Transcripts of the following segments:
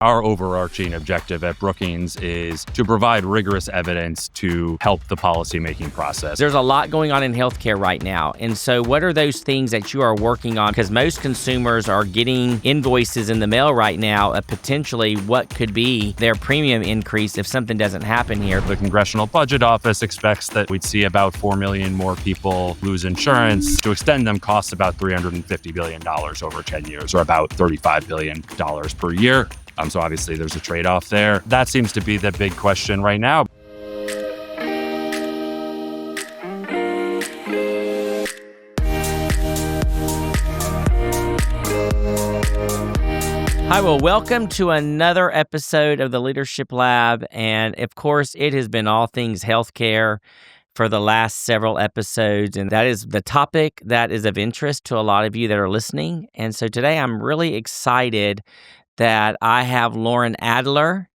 Our overarching objective at Brookings is to provide rigorous evidence to help the policymaking process. There's a lot going on in healthcare right now. And so what are those things that you are working on? Because most consumers are getting invoices in the mail right now of potentially what could be their premium increase if something doesn't happen here. The Congressional Budget Office expects that we'd see about 4 million more people lose insurance. To extend them costs about $350 billion over 10 years, or about $35 billion per year. So obviously there's a trade-off there. That seems to be the big question right now. Hi, well, welcome to another episode of the Leadership Lab. And of course, it has been all things healthcare for the last several episodes. And that is the topic that is of interest to a lot of you that are listening. And so today I'm really excited that I have Loren Adler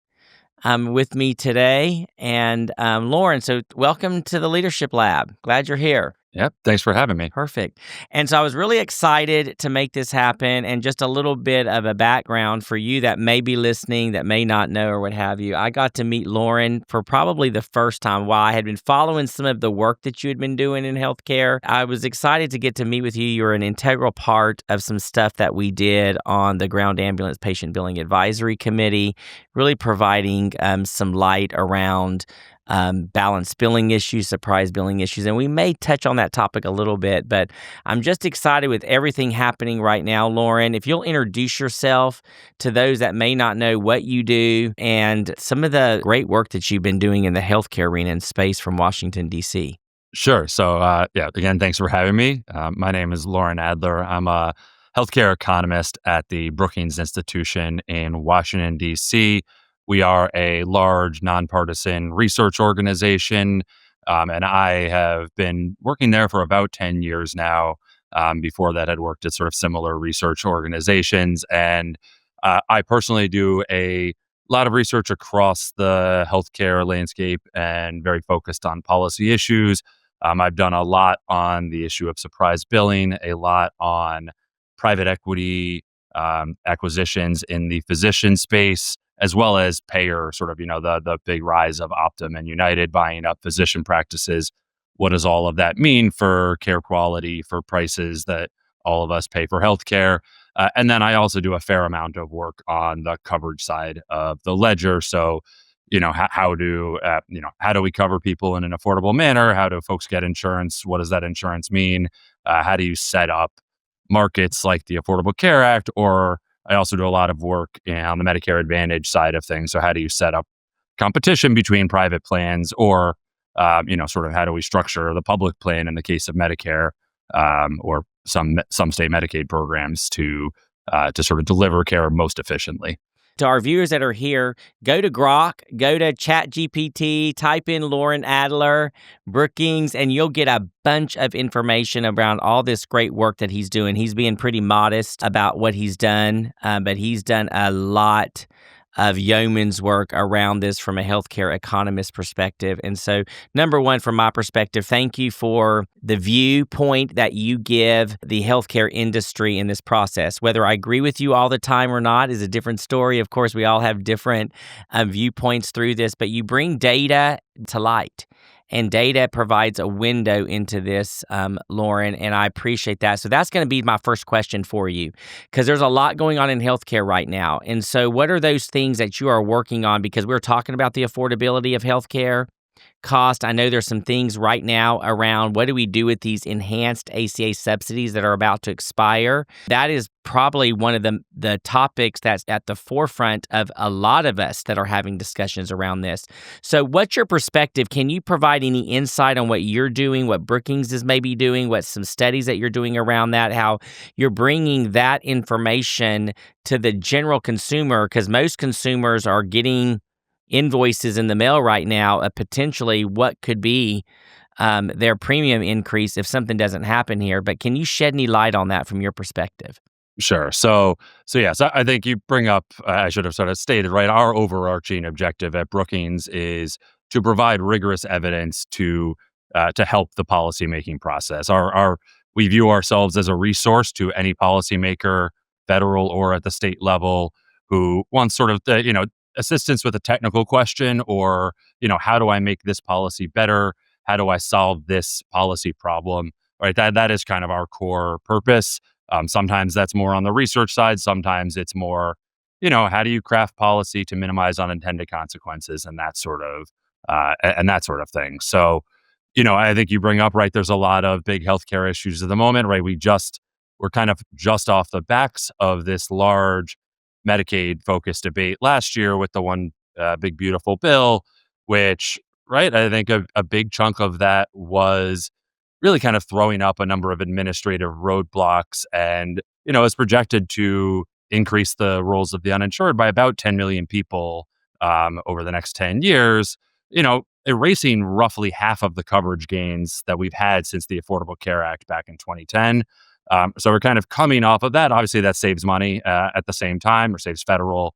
with me today. And Loren, so welcome to the Leadership Lab. Glad you're here. Yep. Thanks for having me. Perfect. And so I was really excited to make this happen, and just a little bit of a background for you that may be listening, that may not know or what have you. I got to meet Loren for probably the first time. While I had been following some of the work that you had been doing in healthcare, I was excited to get to meet with you. You were an integral part of some stuff that we did on the Ground Ambulance Patient Billing Advisory Committee, really providing some light around balanced billing issues, surprise billing issues, and we may touch on that topic a little bit, but I'm just excited with everything happening right now. Loren, if you'll introduce yourself to those that may not know what you do and some of the great work that you've been doing in the healthcare arena and space from Washington, D.C. Sure. So, again, thanks for having me. My name is Loren Adler. I'm a healthcare economist at the Brookings Institution in Washington, D.C. We are a large nonpartisan research organization, and I have been working there for about 10 years now. Before that, I'd worked at sort of similar research organizations, and I personally do a lot of research across the healthcare landscape and very focused on policy issues. I've done a lot on the issue of surprise billing, a lot on private equity acquisitions in the physician space, as well as payer, sort of, the big rise of Optum and United buying up physician practices. What does all of that mean for care quality, for prices that all of us pay for healthcare? And then I also do a fair amount of work on the coverage side of the ledger. So, how do we cover people in an affordable manner? How do folks get insurance? What does that insurance mean? How do you set up markets like the Affordable Care Act? Or I also do a lot of work on the Medicare Advantage side of things. So how do you set up competition between private plans, or, sort of how do we structure the public plan in the case of Medicare, or some state Medicaid programs to sort of deliver care most efficiently? To our viewers that are here, go to Grok, go to ChatGPT, type in Loren Adler, Brookings, and you'll get a bunch of information around all this great work that he's doing. He's being pretty modest about what he's done, but he's done a lot of yeoman's work around this from a healthcare economist perspective. And so, number one, from my perspective, thank you for the viewpoint that you give the healthcare industry in this process. Whether I agree with you all the time or not is a different story. Of course, we all have different viewpoints through this, but you bring data to light. And data provides a window into this, Loren, and I appreciate that. So that's going to be my first question for you, because there's a lot going on in healthcare right now. And so what are those things that you are working on? Because we're talking about the affordability of healthcare cost. I know there's some things right now around what do we do with these enhanced ACA subsidies that are about to expire. That is probably one of the topics that's at the forefront of a lot of us that are having discussions around this. So what's your perspective? Can you provide any insight on what you're doing, what Brookings is maybe doing, what some studies that you're doing around that, how you're bringing that information to the general consumer? Because most consumers are getting invoices in the mail right now of potentially what could be their premium increase if something doesn't happen here. But can you shed any light on that from your perspective? Sure. So yes, I think you bring up, I should have sort of stated, right, our overarching objective at Brookings is to provide rigorous evidence to help the policymaking process. We view ourselves as a resource to any policymaker, federal or at the state level, who wants sort of the, assistance with a technical question, or, how do I make this policy better? How do I solve this policy problem? Right. That is kind of our core purpose. Sometimes that's more on the research side. Sometimes it's more, how do you craft policy to minimize unintended consequences and that sort of thing. So, I think you bring up, right, there's a lot of big healthcare issues at the moment, right? We're kind of just off the backs of this large Medicaid focused debate last year with the one big beautiful bill, which, right, I think a big chunk of that was really kind of throwing up a number of administrative roadblocks, and is projected to increase the rolls of the uninsured by about 10 million people over the next 10 years, erasing roughly half of the coverage gains that we've had since the Affordable Care Act back in 2010. So we're kind of coming off of that. Obviously, that saves money at the same time, or saves federal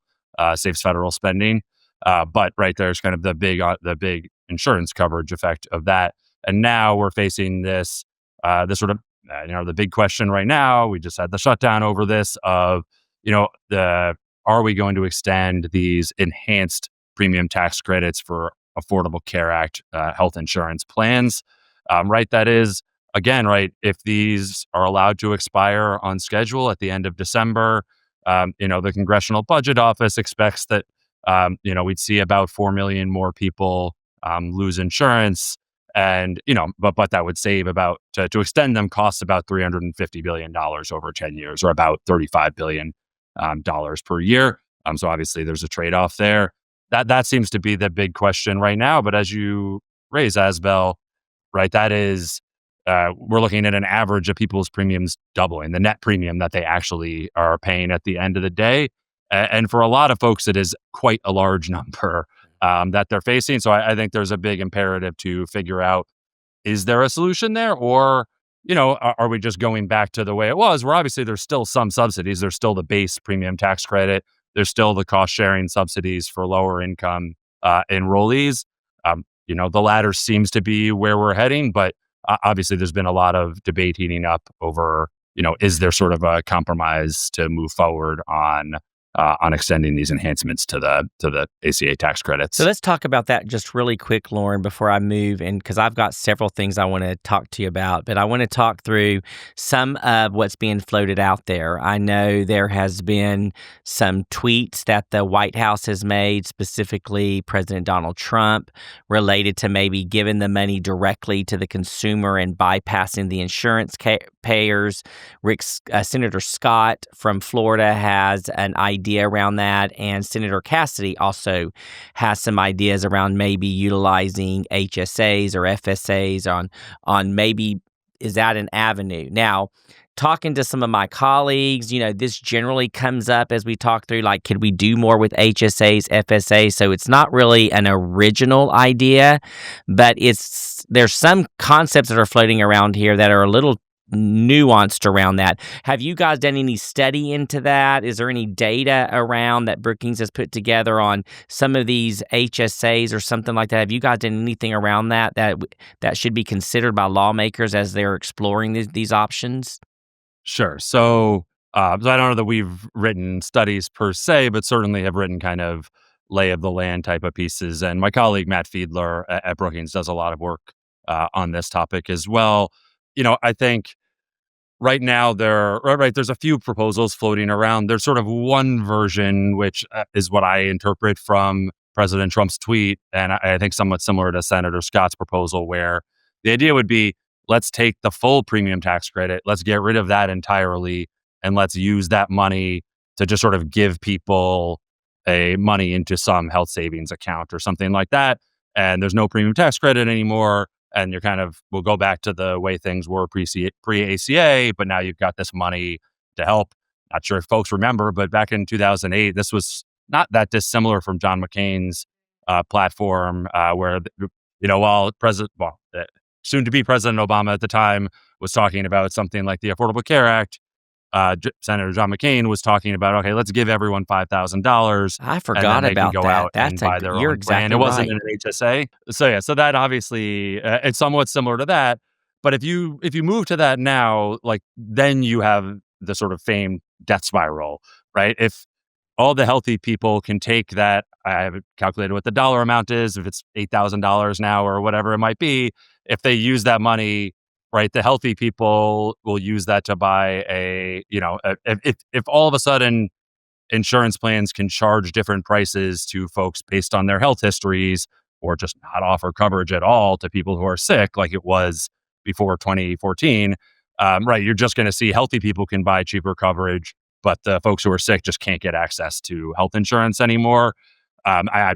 spending. But right, there's kind of the big insurance coverage effect of that. And now we're facing this sort of the big question right now. We just had the shutdown over this of the are we going to extend these enhanced premium tax credits for Affordable Care Act health insurance plans? Right, that is, again, right, if these are allowed to expire on schedule at the end of December, the Congressional Budget Office expects that we'd see about 4 million more people lose insurance. And, but that would save about, to extend them costs about $350 billion over 10 years, or about $35 billion dollars per year. So obviously there's a trade-off there. That seems to be the big question right now. But as you raise, Asbel, right, that is, we're looking at an average of people's premiums doubling, the net premium that they actually are paying at the end of the day. And for a lot of folks, it is quite a large number that they're facing. So I think there's a big imperative to figure out, is there a solution there? Or, are we just going back to the way it was, where obviously there's still some subsidies. There's still the base premium tax credit. There's still the cost sharing subsidies for lower income enrollees. The latter seems to be where we're heading, but obviously there's been a lot of debate heating up over, is there sort of a compromise to move forward on extending these enhancements to the ACA tax credits. So let's talk about that just really quick, Loren, before I move, and because I've got several things I want to talk to you about, but I want to talk through some of what's being floated out there. I know there has been some tweets that the White House has made, specifically President Donald Trump, related to maybe giving the money directly to the consumer and bypassing the insurance payers. Senator Scott from Florida has an idea around that, and Senator Cassidy also has some ideas around maybe utilizing HSAs or FSAs on maybe, is that an avenue? Now, talking to some of my colleagues, this generally comes up as we talk through, like, could we do more with HSAs, FSAs? So it's not really an original idea, but there's some concepts that are floating around here that are a little nuanced around that. Have you guys done any study into that? Is there any data around that Brookings has put together on some of these HSAs or something like that? Have you guys done anything around that should be considered by lawmakers as they're exploring these options? Sure. So I don't know that we've written studies per se, but certainly have written kind of lay of the land type of pieces. And my colleague Matt Fiedler at Brookings does a lot of work on this topic as well. I think right now there's a few proposals floating around. There's sort of one version, which is what I interpret from President Trump's tweet, and I think somewhat similar to Senator Scott's proposal, where the idea would be, let's take the full premium tax credit, let's get rid of that entirely, and let's use that money to just sort of give people money into some health savings account or something like that. And there's no premium tax credit anymore. And we'll go back to the way things were pre-ACA, but now you've got this money to help. Not sure if folks remember, but back in 2008, this was not that dissimilar from John McCain's platform, where, while soon to be President Obama at the time was talking about something like the Affordable Care Act, Senator John McCain was talking about, okay, let's give everyone $5,000. I forgot about go that. Out and buy their You're own plan. exactly It wasn't right. an HSA. So that obviously it's somewhat similar to that. But if you move to that now, like, then you have the sort of famed death spiral, right? all the healthy people can take that. I haven't calculated what the dollar amount is, if it's $8,000 now or whatever it might be. If they use that money, right, the healthy people will use that to buy if all of a sudden insurance plans can charge different prices to folks based on their health histories or just not offer coverage at all to people who are sick, like it was before 2014. Right, you're just going to see healthy people can buy cheaper coverage, but the folks who are sick just can't get access to health insurance anymore. I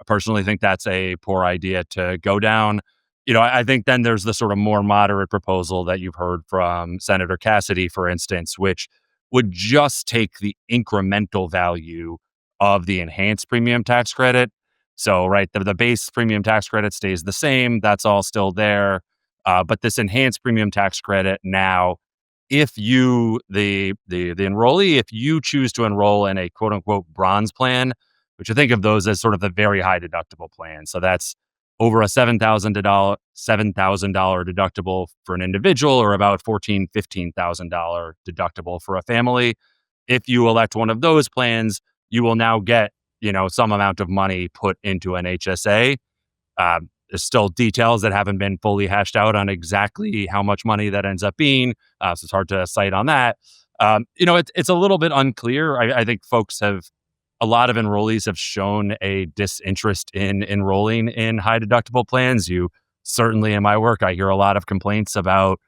personally think that's a poor idea to go down. I think then there's the sort of more moderate proposal that you've heard from Senator Cassidy, for instance, which would just take the incremental value of the enhanced premium tax credit. So, right, the base premium tax credit stays the same. That's all still there. But this enhanced premium tax credit now, if you, the enrollee, if you choose to enroll in a quote unquote bronze plan, which I think of those as sort of the very high deductible plan. So that's over a $7,000 deductible for an individual, or about $15,000 deductible for a family. If you elect one of those plans, you will now get, some amount of money put into an HSA. There's still details that haven't been fully hashed out on exactly how much money that ends up being. So it's hard to cite on that. It's a little bit unclear. I think a lot of enrollees have shown a disinterest in enrolling in high deductible plans. You certainly, in my work, I hear a lot of complaints about,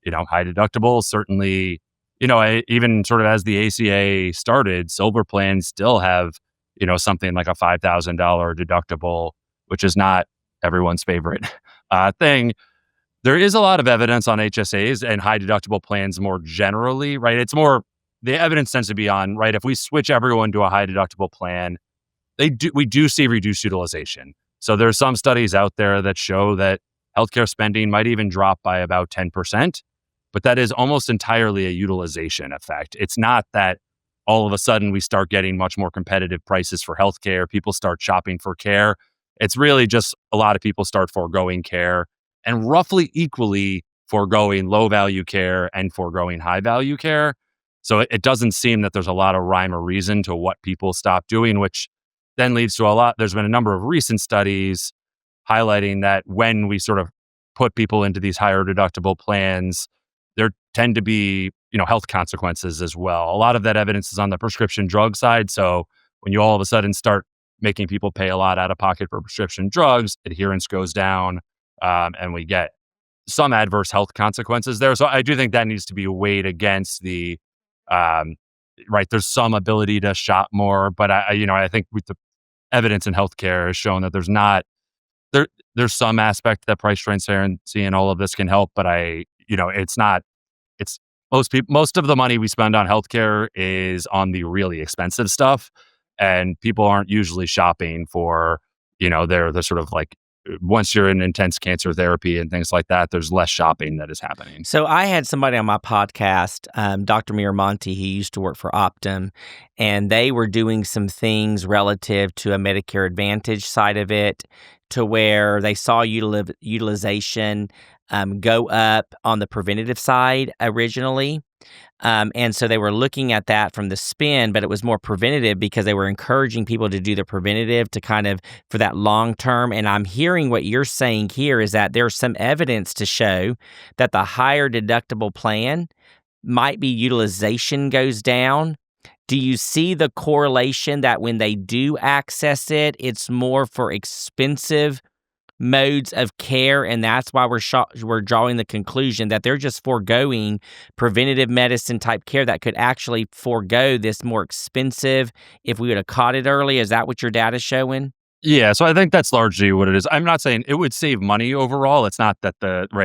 high deductibles. Certainly, even sort of as the ACA started, silver plans still have, something like a $5,000 deductible, which is not everyone's favorite thing. There is a lot of evidence on HSAs and high deductible plans more generally, right? The evidence tends to be on, right, if we switch everyone to a high deductible plan, we do see reduced utilization. So there's some studies out there that show that healthcare spending might even drop by about 10%, but that is almost entirely a utilization effect. It's not that all of a sudden we start getting much more competitive prices for healthcare, people start shopping for care. It's really just a lot of people start foregoing care, and roughly equally foregoing low value care and foregoing high value care. So it doesn't seem that there's a lot of rhyme or reason to what people stop doing, which then leads to there's been a number of recent studies highlighting that when we sort of put people into these higher deductible plans, there tend to be, health consequences as well. A lot of that evidence is on the prescription drug side. So when you all of a sudden start making people pay a lot out of pocket for prescription drugs, adherence goes down, and we get some adverse health consequences there. So I do think that needs to be weighed against right. There's some ability to shop more, but I think with the evidence in healthcare has shown that there's some aspect that price transparency and all of this can help, but it's not. It's most of the money we spend on healthcare is on the really expensive stuff, and people aren't usually shopping for, they're the sort of like, once you're in intense cancer therapy and things like that, there's less shopping that is happening. So I had somebody on my podcast, Dr. Miramonte. He used to work for Optum, and they were doing some things relative to a Medicare Advantage side of it, to where they saw utilization go up on the preventative side originally. And so they were looking at that from the spin, but it was more preventative because they were encouraging people to do the preventative to kind of for that long term. And I'm hearing what you're saying here is that there's some evidence to show that the higher deductible plan might be utilization goes down. Do you see the correlation that when they do access it, it's more for expensive modes of care, and that's why we're drawing the conclusion that they're just foregoing preventative medicine type care that could actually forego this more expensive if we would have caught it early? Is that what your data's showing? Yeah, so I think that's largely what it is. I'm not saying it would save money overall. It's not that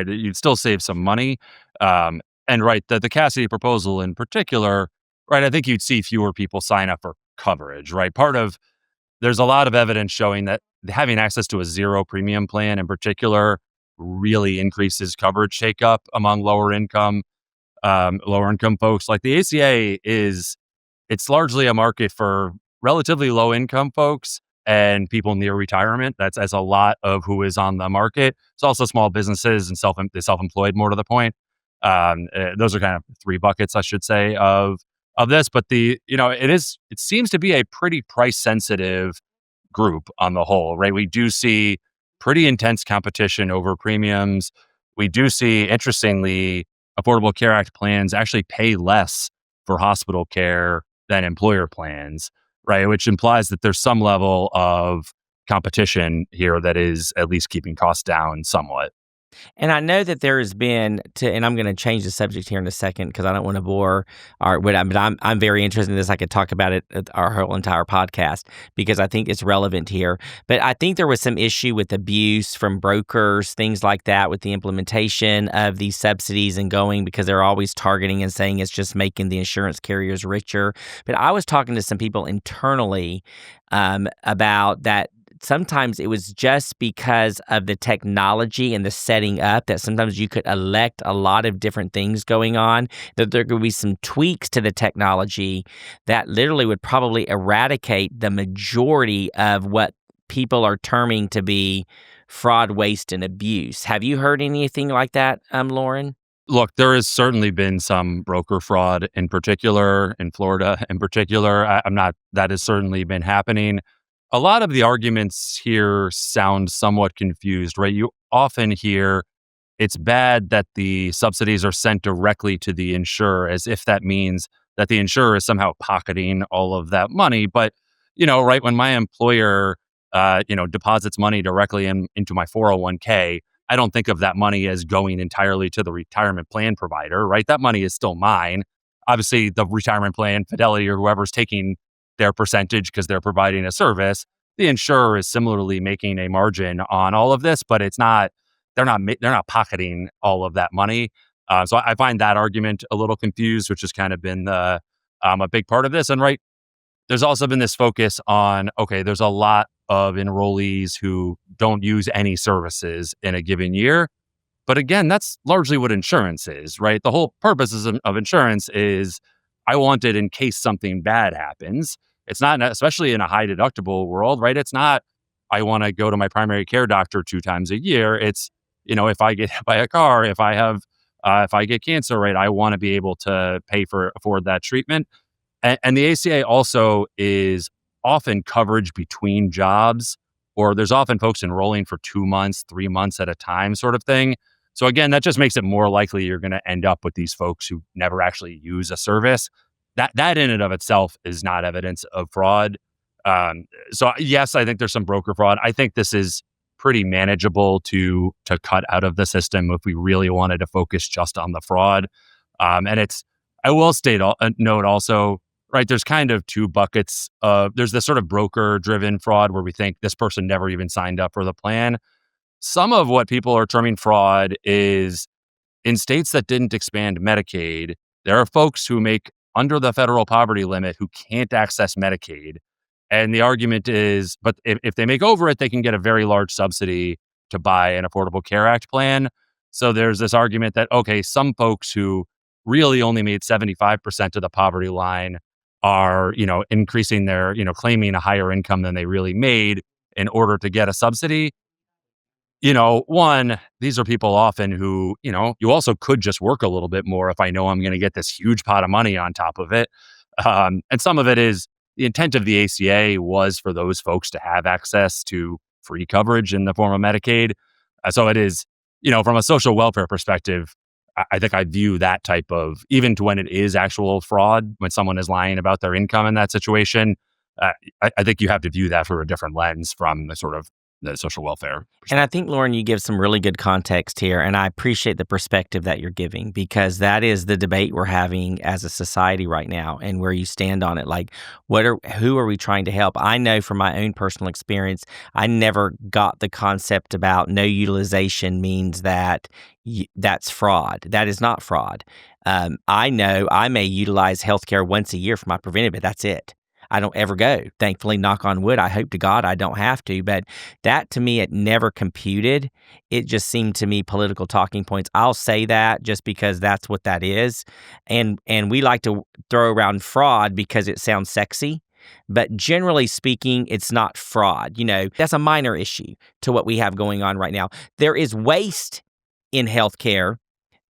you'd still save some money. And right, the Cassidy proposal in particular, right, I think you'd see fewer people sign up for coverage, right? There's a lot of evidence showing that having access to a zero premium plan in particular really increases coverage take up among lower income folks. Like the ACA it's largely a market for relatively low income folks and people near retirement. That's as a lot of who is on the market. It's also small businesses and self-employed, more to the point. Those are kind of three buckets, I should say, of of this, but it seems to be a pretty price sensitive group on the whole, right? We do see pretty intense competition over premiums. We do see, interestingly, Affordable Care Act plans actually pay less for hospital care than employer plans, right? Which implies that there's some level of competition here that is at least keeping costs down somewhat. And I know that there has been and I'm going to change the subject here in a second because I don't want to bore but I'm very interested in this. I could talk about it our whole entire podcast because I think it's relevant here. But I think there was some issue with abuse from brokers, things like that, with the implementation of these subsidies and going because they're always targeting and saying it's just making the insurance carriers richer. But I was talking to some people internally about that sometimes it was just because of the technology and the setting up that sometimes you could elect a lot of different things going on, that there could be some tweaks to the technology that literally would probably eradicate the majority of what people are terming to be fraud, waste, and abuse. Have you heard anything like that, Loren? Look, there has certainly been some broker fraud in particular, in Florida in particular. I'm not, that has certainly been happening. A lot of the arguments here sound somewhat confused, right? You often hear it's bad that the subsidies are sent directly to the insurer, as if that means that the insurer is somehow pocketing all of that money. But, right, when my employer, deposits money directly into my 401k, I don't think of that money as going entirely to the retirement plan provider, right? That money is still mine. Obviously, the retirement plan, Fidelity, or whoever's taking their percentage because they're providing a service. The insurer is similarly making a margin on all of this, but it's not. They're not pocketing all of that money. So I find that argument a little confused, which has kind of been a big part of this. And right, there's also been this focus on, okay, there's a lot of enrollees who don't use any services in a given year. But again, that's largely what insurance is, right? The whole purpose of insurance is I want it in case something bad happens. It's not, especially in a high deductible world, right? It's not, I want to go to my primary care doctor 2 times a year. It's, if I get hit by a car, if I get cancer, right? I want to be able to afford that treatment. And the ACA also is often coverage between jobs, or there's often folks enrolling for 2 months, 3 months at a time, sort of thing. So again, that just makes it more likely you're going to end up with these folks who never actually use a service. That in and of itself is not evidence of fraud. So yes, I think there's some broker fraud. I think this is pretty manageable to cut out of the system if we really wanted to focus just on the fraud. And I will note also, right, there's kind of two buckets. There's this sort of broker-driven fraud where we think this person never even signed up for the plan. Some of what people are terming fraud is in states that didn't expand Medicaid, there are folks who make under the federal poverty limit who can't access Medicaid. And the argument is, but if they make over it, they can get a very large subsidy to buy an Affordable Care Act plan. So there's this argument that, okay, some folks who really only made 75% of the poverty line are, increasing their, claiming a higher income than they really made in order to get a subsidy. One, these are people often who, you also could just work a little bit more if I know I'm going to get this huge pot of money on top of it. And some of it is the intent of the ACA was for those folks to have access to free coverage in the form of Medicaid. So it is, from a social welfare perspective, I think I view that type of, even to when it is actual fraud, when someone is lying about their income in that situation, I think you have to view that through a different lens from the sort of the social welfare perspective. And I think, Loren, you give some really good context here, and I appreciate the perspective that you're giving because that is the debate we're having as a society right now and where you stand on it. Like, who are we trying to help? I know from my own personal experience, I never got the concept about no utilization means that that's fraud. That is not fraud. I know I may utilize healthcare once a year for my preventive, but that's it. I don't ever go. Thankfully, knock on wood, I hope to God I don't have to. But that to me, it never computed. It just seemed to me political talking points. I'll say that just because that's what that is. And we like to throw around fraud because it sounds sexy. But generally speaking, it's not fraud. That's a minor issue to what we have going on right now. There is waste in healthcare,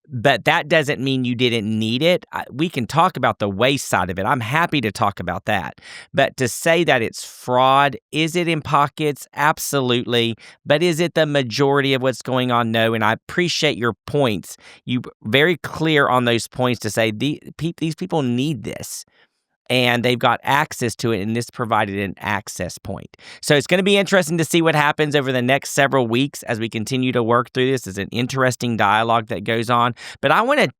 but that doesn't mean you didn't need it. We can talk about the waste side of it. I'm happy to talk about that. But to say that it's fraud, is it in pockets? Absolutely. But is it the majority of what's going on? No. And I appreciate your points. You very clear on those points to say these people need this and they've got access to it, and this provided an access point. So it's going to be interesting to see what happens over the next several weeks as we continue to work through this. It's an interesting dialogue that goes on. But I want to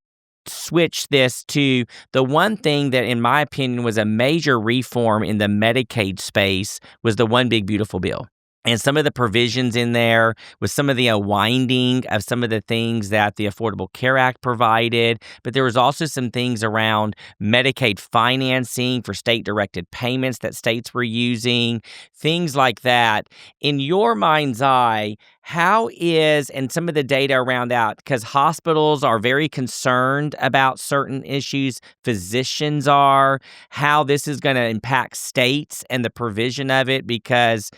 switch this to the one thing that, in my opinion, was a major reform in the Medicaid space was the One Big Beautiful Bill. And some of the provisions in there with some of the unwinding of some of the things that the Affordable Care Act provided. But there was also some things around Medicaid financing for state-directed payments that states were using, things like that. In your mind's eye, how is, and some of the data around that, because hospitals are very concerned about certain issues, physicians are, how this is going to impact states and the provision of it, because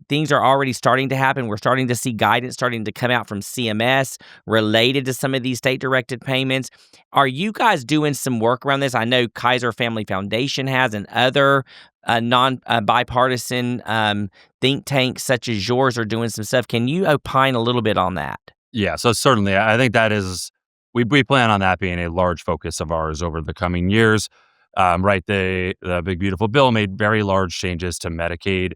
things are already starting to happen. We're starting to see guidance starting to come out from CMS related to some of these state-directed payments. Are you guys doing some work around this? I know Kaiser Family Foundation has, and other bipartisan think tanks such as yours are doing some stuff. Can you opine a little bit on that? Yeah, so certainly, I think that is we plan on that being a large focus of ours over the coming years. Right, the Big Beautiful Bill made very large changes to Medicaid.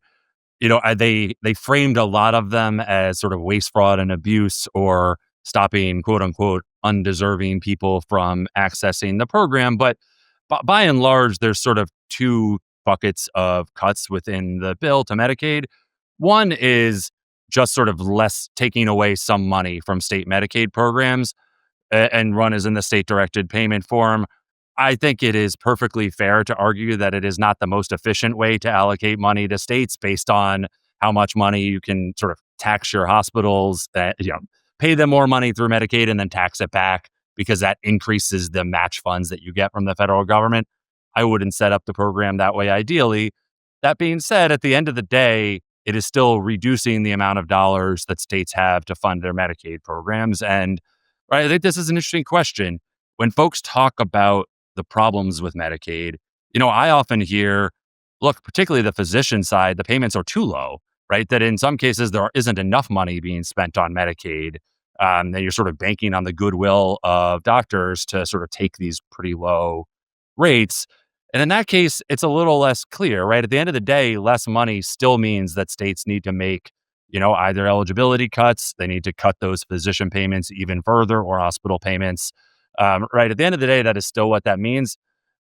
They framed a lot of them as sort of waste, fraud, and abuse, or stopping quote unquote undeserving people from accessing the program. But by and large, there's sort of two buckets of cuts within the bill to Medicaid. One is just sort of less taking away some money from state Medicaid programs and run as in the state directed payment form. I think it is perfectly fair to argue that it is not the most efficient way to allocate money to states based on how much money you can sort of tax your hospitals, pay them more money through Medicaid and then tax it back because that increases the match funds that you get from the federal government. I wouldn't set up the program that way ideally. That being said, at the end of the day, it is still reducing the amount of dollars that states have to fund their Medicaid programs. And right, I think this is an interesting question. When folks talk about the problems with Medicaid, I often hear, look, particularly the physician side, the payments are too low, right? That in some cases there isn't enough money being spent on Medicaid. That you're sort of banking on the goodwill of doctors to sort of take these pretty low rates. And in that case, it's a little less clear, right? At the end of the day, less money still means that states need to make, either eligibility cuts, they need to cut those physician payments even further, or hospital payments. Right. At the end of the day, that is still what that means.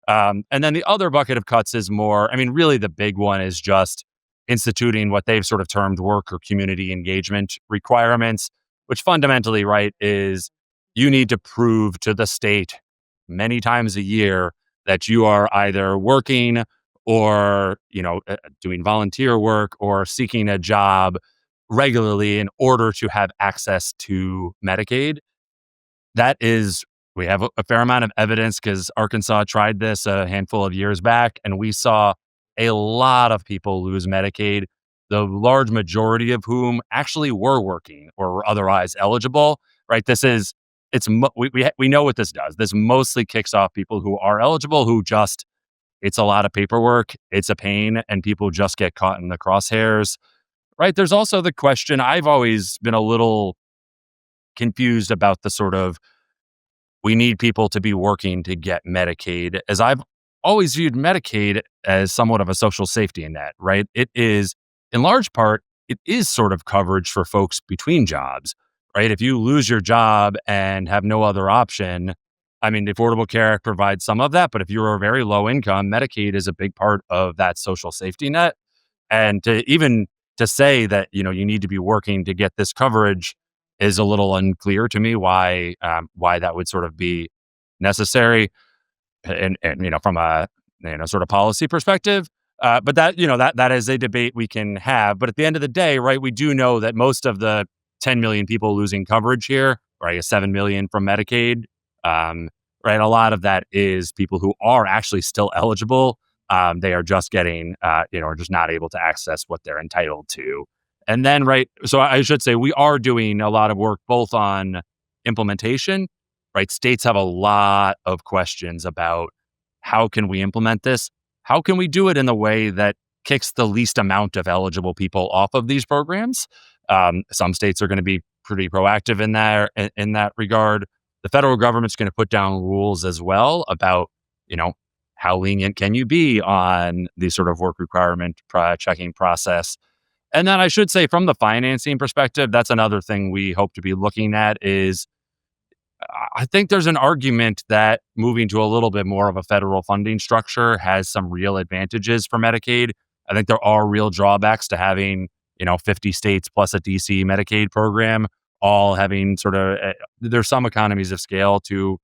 And then the other bucket of cuts is more, really the big one is just instituting what they've sort of termed work or community engagement requirements, which fundamentally, right, is you need to prove to the state many times a year that you are either working or, doing volunteer work or seeking a job regularly in order to have access to Medicaid. That is, we have a fair amount of evidence because Arkansas tried this a handful of years back, and we saw a lot of people lose Medicaid, the large majority of whom actually were working or were otherwise eligible, right? We know what this does. This mostly kicks off people who are eligible, who just, it's a lot of paperwork, it's a pain, and people just get caught in the crosshairs, right? There's also the question, I've always been a little confused about the sort of, we need people to be working to get Medicaid, as I've always viewed Medicaid as somewhat of a social safety net, right? It is, in large part, it is sort of coverage for folks between jobs, right? If you lose your job and have no other option, the Affordable Care Act provides some of that, but if you're a very low income, Medicaid is a big part of that social safety net. And to say that, you need to be working to get this coverage is a little unclear to me why that would sort of be necessary and from a sort of policy perspective. But that is a debate we can have. But at the end of the day, right, we do know that most of the 10 million people losing coverage here, right, 7 million from Medicaid, right, a lot of that is people who are actually still eligible. They are just getting, are just not able to access what they're entitled to. And then, right, so I should say we are doing a lot of work both on implementation right? States have a lot of questions about how can we implement this? How can we do it in a way that kicks the least amount of eligible people off of these programs? Some states are going to be pretty proactive in that regard. The federal government's going to put down rules as well about, you know, how lenient can you be on the sort of work requirement checking process. And then I should say, from the financing perspective, that's another thing we hope to be looking at is I think there's an argument that moving to a little bit more of a federal funding structure has some real advantages for Medicaid. I think there are real drawbacks to having, 50 states plus a DC Medicaid program, all having sort of, there's some economies of scale to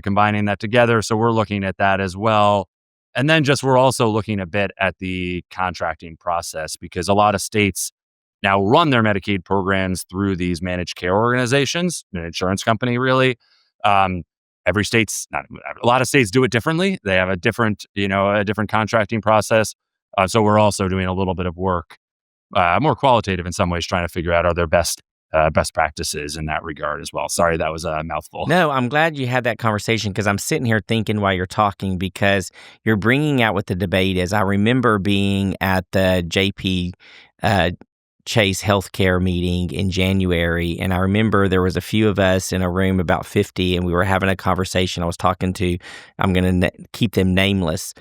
combining that together. So we're looking at that as well. And then just we're also looking a bit at the contracting process because a lot of states now run their Medicaid programs through these managed care organizations, an insurance company, really. Um, every state's not a lot of states do it differently. They have a different contracting process. So we're also doing a little bit of work, more qualitative in some ways, trying to figure out are there best practices in that regard as well. Sorry, that was a mouthful. No, I'm glad you had that conversation because I'm sitting here thinking while you're talking because you're bringing out what the debate is. I remember being at the JP Chase healthcare meeting in January, and I remember there was a few of us in a room, about 50, and we were having a conversation. I was talking to, I'm going to keep them nameless,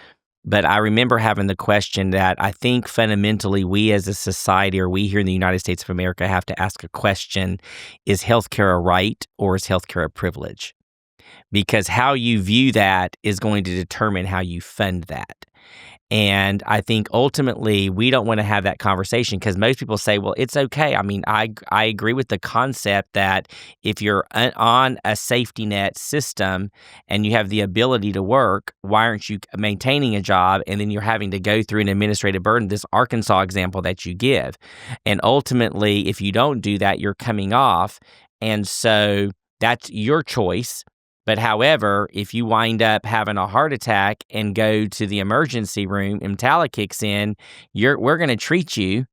but I remember having the question that I think fundamentally we as a society, or we here in the United States of America, have to ask a question: is healthcare a right or is healthcare a privilege? Because how you view that is going to determine how you fund that. And I think ultimately we don't want to have that conversation because most people say, well, it's okay. I mean, I agree with the concept that if you're on a safety net system and you have the ability to work, why aren't you maintaining a job? And then you're having to go through an administrative burden, this Arkansas example that you give. And ultimately, if you don't do that, you're coming off. And so that's your choice. But however, if you wind up having a heart attack and go to the emergency room, EMTALA kicks in, we're going to treat you,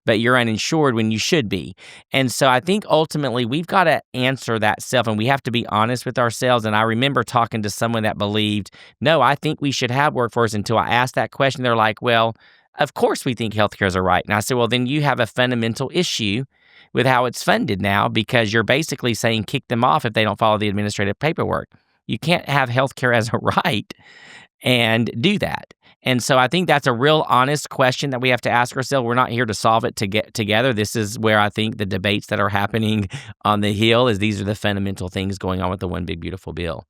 but you're uninsured when you should be. And so I think ultimately we've got to answer that self, and we have to be honest with ourselves. And I remember talking to someone that believed, no, I think we should have workforce. Until I asked that question, they're like, well, of course we think healthcare is a right. And I said, well, then you have a fundamental issue with how it's funded now, because you're basically saying kick them off if they don't follow the administrative paperwork. You can't have healthcare as a right and do that. And so I think that's a real honest question that we have to ask ourselves. We're not here to solve it to get together. This is where I think the debates that are happening on the Hill is these are the fundamental things going on with the One Big Beautiful Bill.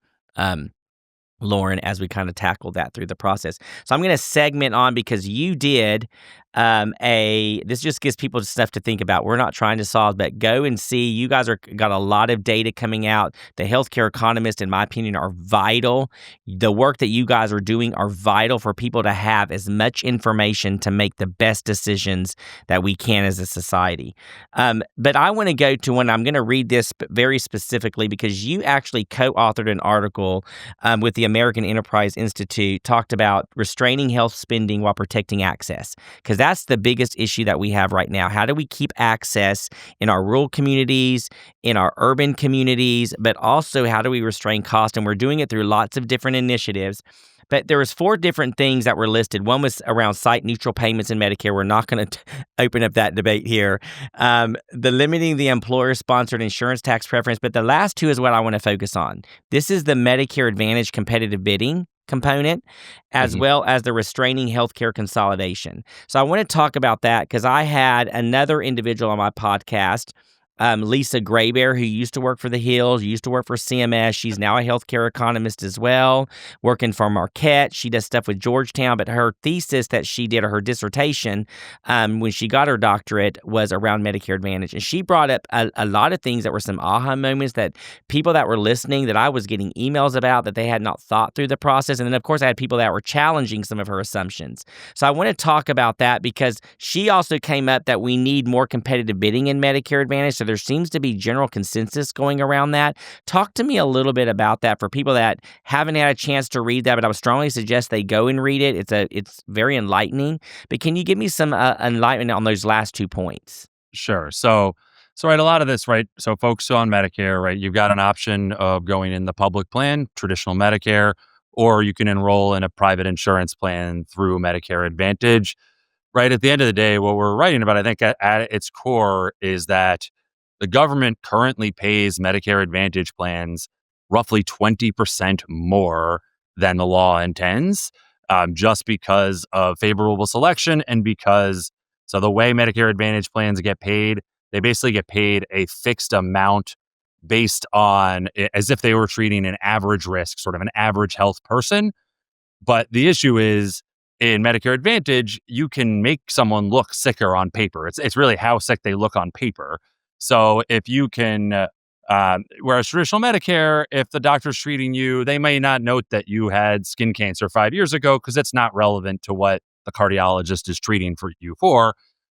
Loren, as we kind of tackled that through the process. So I'm going to segment on because you did this just gives people stuff to think about. We're not trying to solve, but go and see. You guys got a lot of data coming out. The healthcare economists, in my opinion, are vital. The work that you guys are doing are vital for people to have as much information to make the best decisions that we can as a society. But I want to go to one. I'm going to read this very specifically because you actually co-authored an article with the American Enterprise Institute, talked about restraining health spending while protecting access, because that's the biggest issue that we have right now. How do we keep access in our rural communities, in our urban communities, but also how do we restrain cost? And we're doing it through lots of different initiatives. But there was 4 different things that were listed. One was around site-neutral payments in Medicare. We're not going to open up that debate here. The limiting the employer-sponsored insurance tax preference. But the last 2 is what I want to focus on. This is the Medicare Advantage competitive bidding component, as well as the restraining healthcare consolidation. So I want to talk about that because I had another individual on my podcast, Lisa Graybear, who used to work for the Hills, used to work for CMS. She's now a healthcare economist as well, working for Marquette. She does stuff with Georgetown, but her thesis that she did, or her dissertation, when she got her doctorate, was around Medicare Advantage. And she brought up a lot of things that were some aha moments that people that were listening, that I was getting emails about, that they had not thought through the process. And then, of course, I had people that were challenging some of her assumptions. So I want to talk about that because she also came up that we need more competitive bidding in Medicare Advantage. So there seems to be general consensus going around that. Talk to me a little bit about that for people that haven't had a chance to read that, but I would strongly suggest they go and read it. It's very enlightening. But can you give me some enlightenment on those last 2 points? Sure. So So, right, a lot of this, right? So, folks on Medicare, right, you've got an option of going in the public plan, traditional Medicare, or you can enroll in a private insurance plan through Medicare Advantage. Right at the end of the day, what we're writing about, I think, at its core is that the government currently pays Medicare Advantage plans roughly 20% more than the law intends, just because of favorable selection and because, so the way Medicare Advantage plans get paid, they basically get paid a fixed amount based on as if they were treating an average risk, sort of an average health person. But the issue is in Medicare Advantage, you can make someone look sicker on paper. It's really how sick they look on paper. So if you can, whereas traditional Medicare, if the doctor's treating you, they may not note that you had skin cancer 5 years ago because it's not relevant to what the cardiologist is treating for you for.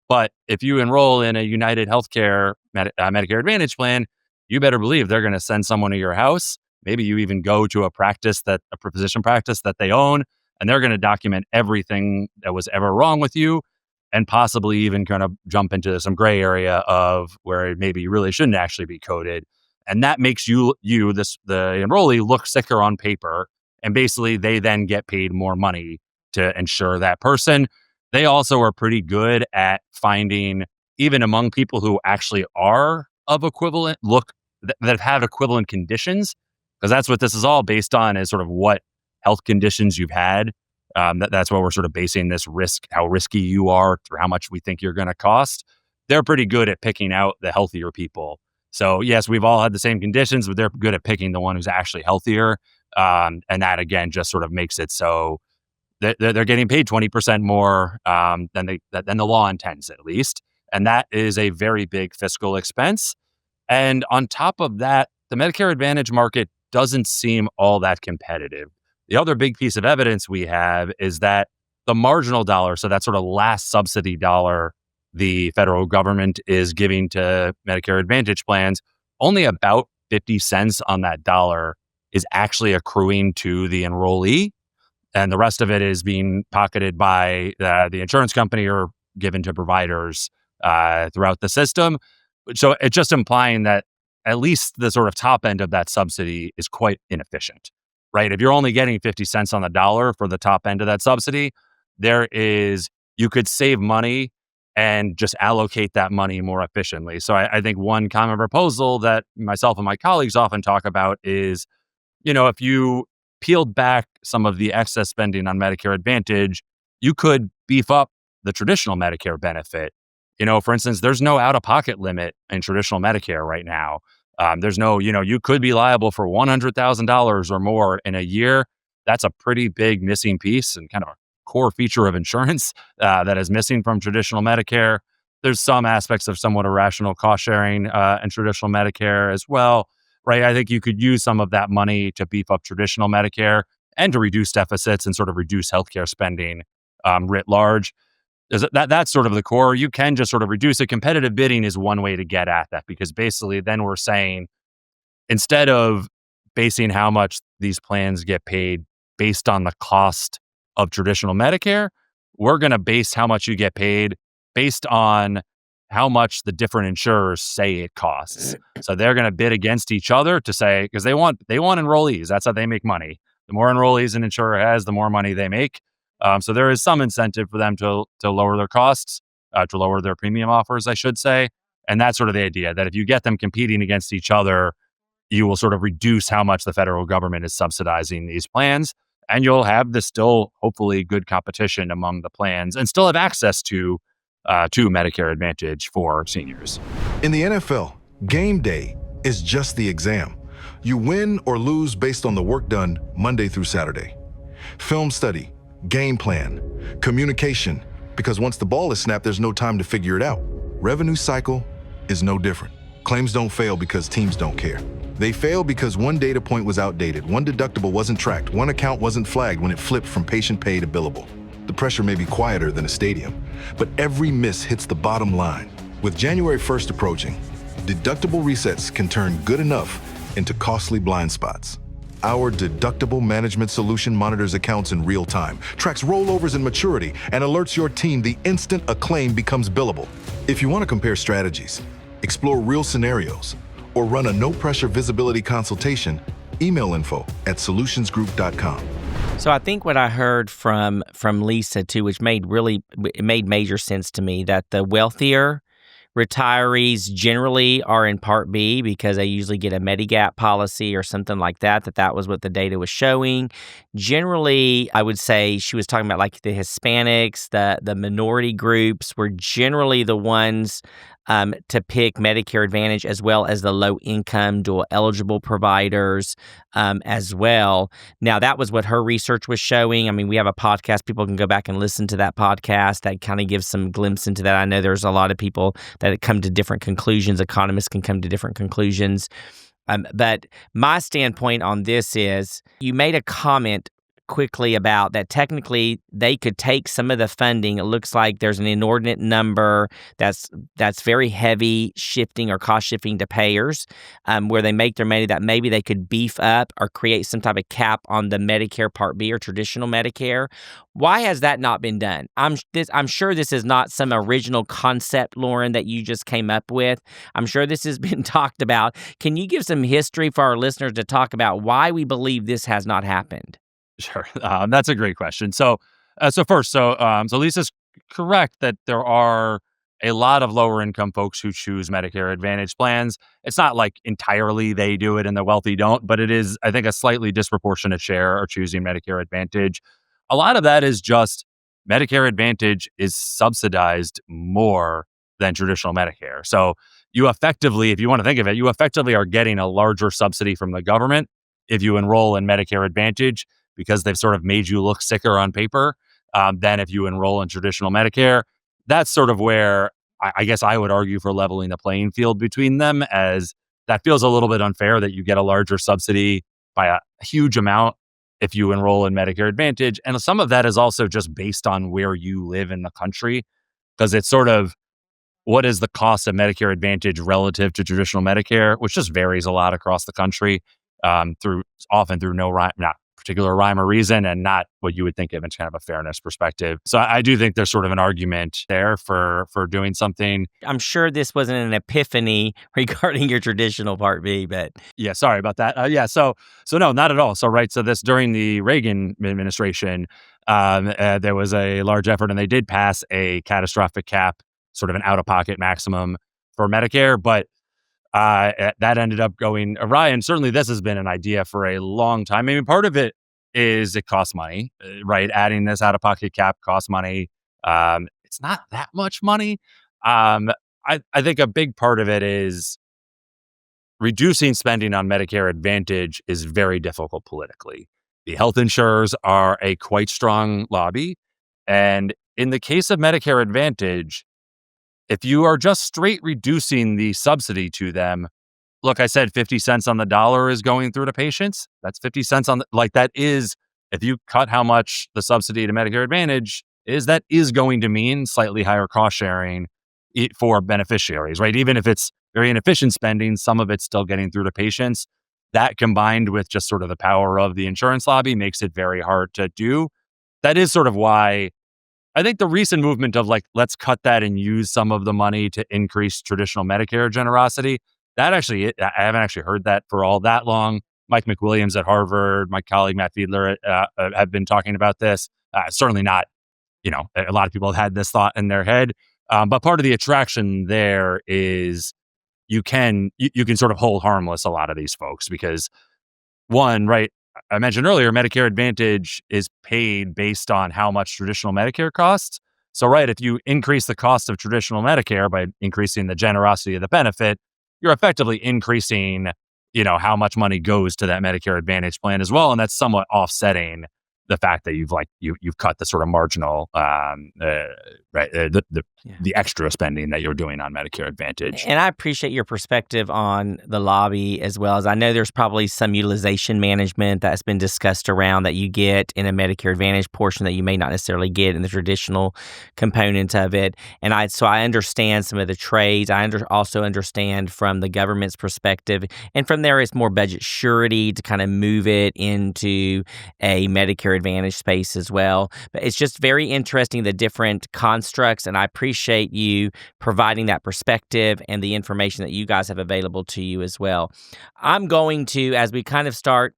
But if you enroll in a United Healthcare Medicare Advantage plan, you better believe they're going to send someone to your house. Maybe you even go to a practice a physician practice that they own, and they're going to document everything that was ever wrong with you, and possibly even kind of jump into some gray area of where maybe you really shouldn't actually be coded. And that makes the enrollee look sicker on paper. And basically they then get paid more money to insure that person. They also are pretty good at finding, even among people who actually are of equivalent look that have equivalent conditions, because that's what this is all based on, is sort of what health conditions you've had. That's what we're sort of basing this risk, how risky you are, through how much we think you're going to cost. They're pretty good at picking out the healthier people. So yes, we've all had the same conditions, but they're good at picking the one who's actually healthier. And that again just sort of makes it so they're getting paid 20% more than the law intends, at least. And that is a very big fiscal expense. And on top of that, the Medicare Advantage market doesn't seem all that competitive. The other big piece of evidence we have is that the marginal dollar, so that sort of last subsidy dollar the federal government is giving to Medicare Advantage plans, only about 50 cents on that dollar is actually accruing to the enrollee. And the rest of it is being pocketed by the insurance company or given to providers throughout the system. So it's just implying that at least the sort of top end of that subsidy is quite inefficient, right? If you're only getting 50 cents on the dollar for the top end of that subsidy, you could save money and just allocate that money more efficiently. So I think one common proposal that myself and my colleagues often talk about is, if you peeled back some of the excess spending on Medicare Advantage, you could beef up the traditional Medicare benefit. For instance, there's no out-of-pocket limit in traditional Medicare right now. There's no, you could be liable for $100,000 or more in a year. That's a pretty big missing piece and kind of a core feature of insurance that is missing from traditional Medicare. There's some aspects of somewhat irrational cost sharing in traditional Medicare as well, right? I think you could use some of that money to beef up traditional Medicare and to reduce deficits and sort of reduce healthcare spending writ large. That's sort of the core. You can just sort of reduce it. Competitive bidding is one way to get at that, because basically then we're saying, instead of basing how much these plans get paid based on the cost of traditional Medicare, we're going to base how much you get paid based on how much the different insurers say it costs. So they're going to bid against each other to say, because they want enrollees. That's how they make money. The more enrollees an insurer has, the more money they make. So there is some incentive for them to lower their costs, to lower their premium offers, I should say. And that's sort of the idea, that if you get them competing against each other, you will sort of reduce how much the federal government is subsidizing these plans. And you'll have the still, hopefully, good competition among the plans and still have access to Medicare Advantage for seniors. In the NFL, game day is just the exam. You win or lose based on the work done Monday through Saturday. Film study, game plan, communication, because once the ball is snapped, there's no time to figure it out. Revenue cycle is no different. Claims don't fail because teams don't care. They fail because one data point was outdated, one deductible wasn't tracked, one account wasn't flagged when it flipped from patient pay to billable. The pressure may be quieter than a stadium, but every miss hits the bottom line. With January 1st approaching, deductible resets can turn good enough into costly blind spots. Our deductible management solution monitors accounts in real time, tracks rollovers and maturity, and alerts your team the instant a claim becomes billable. If you want to compare strategies, explore real scenarios, or run a no-pressure visibility consultation, email info@solutionsgroup.com. So I think what I heard from Lisa too, which it made major sense to me, that the wealthier retirees generally are in Part B because they usually get a Medigap policy or something like that. That was what the data was showing. Generally, I would say she was talking about like the Hispanics, the minority groups were generally the ones to pick Medicare Advantage, as well as the low-income dual-eligible providers as well. Now, that was what her research was showing. I mean, we have a podcast. People can go back and listen to that podcast. That kind of gives some glimpse into that. I know there's a lot of people that come to different conclusions. Economists can come to different conclusions. But my standpoint on this is, you made a comment quickly about that technically they could take some of the funding. It looks like there's an inordinate number that's very heavy shifting or cost shifting to payers, where they make their money, that maybe they could beef up or create some type of cap on the Medicare Part B or traditional Medicare. Why has that not been done? I'm sure this is not some original concept, Loren, that you just came up with. I'm sure this has been talked about. Can you give some history for our listeners to talk about why we believe this has not happened? Sure. That's a great question. So Lisa's correct that there are a lot of lower income folks who choose Medicare Advantage plans. It's not like entirely they do it and the wealthy don't, but it is, I think, a slightly disproportionate share are choosing Medicare Advantage. A lot of that is just Medicare Advantage is subsidized more than traditional Medicare. So you effectively, if you want to think of it, you effectively are getting a larger subsidy from the government if you enroll in Medicare Advantage, because they've sort of made you look sicker on paper than if you enroll in traditional Medicare. That's sort of where I guess I would argue for leveling the playing field between them, as that feels a little bit unfair that you get a larger subsidy by a huge amount if you enroll in Medicare Advantage. And some of that is also just based on where you live in the country, because it's sort of, what is the cost of Medicare Advantage relative to traditional Medicare, which just varies a lot across the country, through not particular rhyme or reason, and not what you would think of in kind of a fairness perspective. So I do think there's sort of an argument there for doing something. I'm sure this wasn't an epiphany regarding your traditional Part B, but yeah, sorry about that. So no, not at all. So this during the Reagan administration, there was a large effort, and they did pass a catastrophic cap, sort of an out-of-pocket maximum for Medicare, but that ended up going awry. And certainly this has been an idea for a long time. I mean, part of it is it costs money, right? Adding this out-of-pocket cap costs money. It's not that much money. I think a big part of it is reducing spending on Medicare Advantage is very difficult politically. The health insurers are a quite strong lobby. And in the case of Medicare Advantage, if you are just straight reducing the subsidy to them, look, I said 50 cents on the dollar is going through to patients. That's 50 cents that is, if you cut how much the subsidy to Medicare Advantage is, that is going to mean slightly higher cost sharing for beneficiaries, right? Even if it's very inefficient spending, some of it's still getting through to patients. That, combined with just sort of the power of the insurance lobby, makes it very hard to do. That is sort of why I think the recent movement of let's cut that and use some of the money to increase traditional Medicare generosity, I haven't actually heard that for all that long. Mike McWilliams at Harvard, my colleague Matt Fiedler have been talking about this. Certainly not, a lot of people have had this thought in their head. But part of the attraction there is you can sort of hold harmless a lot of these folks, because one, right, I mentioned earlier, Medicare Advantage is paid based on how much traditional Medicare costs. So, right, if you increase the cost of traditional Medicare by increasing the generosity of the benefit, you're effectively increasing, how much money goes to that Medicare Advantage plan as well. And that's somewhat offsetting the fact that you've cut the sort of marginal, the extra spending that you're doing on Medicare Advantage. And I appreciate your perspective on the lobby, as well as I know there's probably some utilization management that's been discussed around that you get in a Medicare Advantage portion that you may not necessarily get in the traditional component of it. And I understand some of the trades. I also understand from the government's perspective, and from there it's more budget surety to kind of move it into a Medicare Advantage space as well. But it's just very interesting, the different constructs, and I appreciate you providing that perspective and the information that you guys have available to you as well. I'm going to, as we kind of start,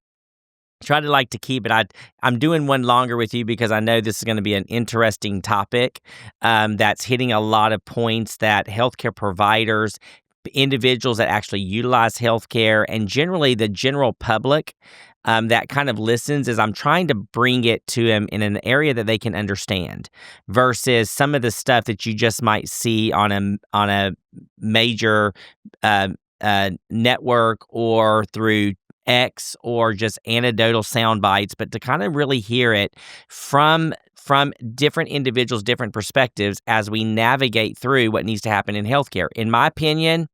try to like to keep it. I'm doing one longer with you because I know this is going to be an interesting topic that's hitting a lot of points that healthcare providers, individuals that actually utilize healthcare, and generally the general public that kind of listens, as I'm trying to bring it to them in an area that they can understand, versus some of the stuff that you just might see on a major network or through X or just anecdotal sound bites, but to kind of really hear it from different individuals, different perspectives as we navigate through what needs to happen in healthcare. In my opinion,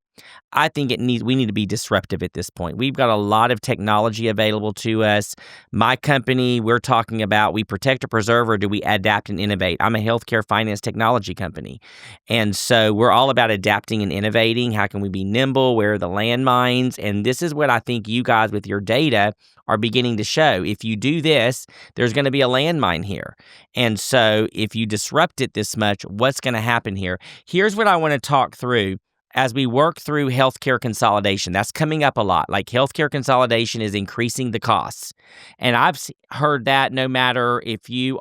I think we need to be disruptive at this point. We've got a lot of technology available to us. My company, we're talking about, we protect or preserve, or do we adapt and innovate? I'm a healthcare finance technology company. And so we're all about adapting and innovating. How can we be nimble? Where are the landmines? And this is what I think you guys with your data are beginning to show. If you do this, there's going to be a landmine here. And so if you disrupt it this much, what's going to happen here? Here's what I want to talk through. As we work through healthcare consolidation, that's coming up a lot. Like, healthcare consolidation is increasing the costs. And I've heard that no matter if you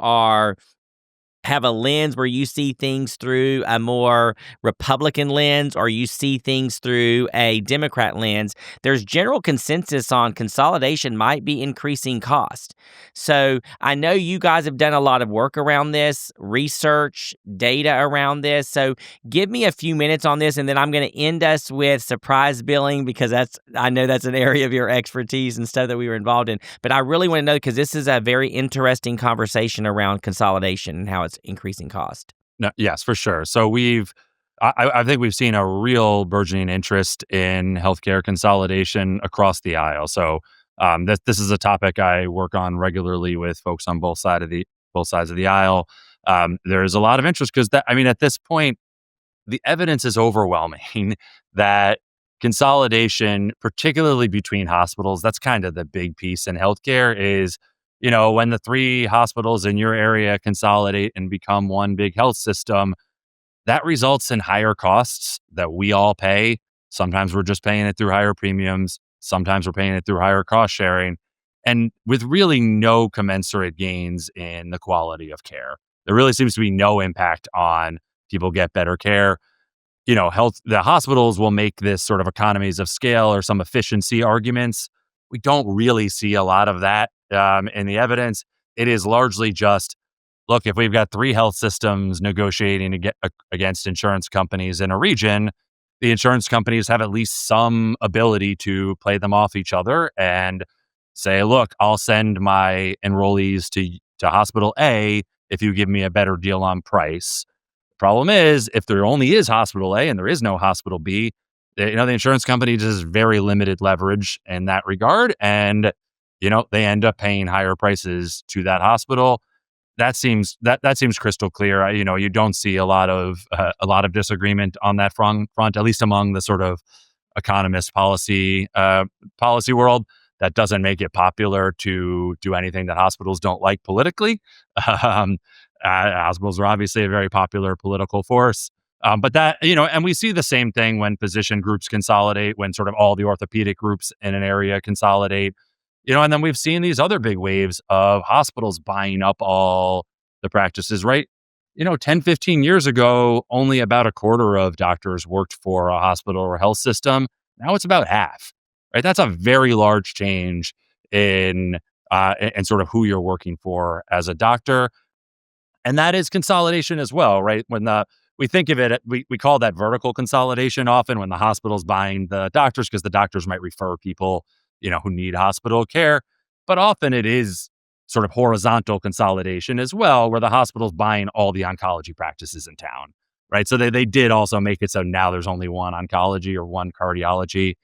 have a lens where you see things through a more Republican lens or you see things through a Democrat lens, there's general consensus on consolidation might be increasing cost. So I know you guys have done a lot of work around this, research, data around this. So give me a few minutes on this, and then I'm going to end us with surprise billing, because I know that's an area of your expertise and stuff that we were involved in. But I really want to know, because this is a very interesting conversation around consolidation and how it's increasing cost. No, yes, for sure. So I think we've seen a real burgeoning interest in healthcare consolidation across the aisle. So this is a topic I work on regularly with folks on both sides of the aisle. There's a lot of interest because at this point, the evidence is overwhelming that consolidation, particularly between hospitals, that's kind of the big piece in healthcare is, when the 3 hospitals in your area consolidate and become one big health system, that results in higher costs that we all pay. Sometimes we're just paying it through higher premiums. Sometimes we're paying it through higher cost sharing, and with really no commensurate gains in the quality of care. There really seems to be no impact on people get better care. The hospitals will make this sort of economies of scale or some efficiency arguments. We don't really see a lot of that in the evidence. It is largely just, look, if we've got 3 health systems negotiating against insurance companies in a region, the insurance companies have at least some ability to play them off each other and say, look, I'll send my enrollees to hospital A if you give me a better deal on price. Problem is, if there only is hospital A and there is no hospital B, the insurance company just has very limited leverage in that regard, and they end up paying higher prices to that hospital. That seems crystal clear. You don't see a lot of disagreement on that front, at least among the sort of economist policy world. That doesn't make it popular to do anything that hospitals don't like politically. Hospitals are obviously a very popular political force. But that, and we see the same thing when physician groups consolidate, when sort of all the orthopedic groups in an area consolidate, and then we've seen these other big waves of hospitals buying up all the practices, right? 10, 15 years ago, only about a quarter of doctors worked for a hospital or health system. Now it's about half, right? That's a very large change in sort of who you're working for as a doctor. And that is consolidation as well, right? When we think of it, we call that vertical consolidation often when the hospital's buying the doctors, because the doctors might refer people, who need hospital care. But often it is sort of horizontal consolidation as well, where the hospital's buying all the oncology practices in town, right? So they did also make it so now there's only one oncology or one cardiology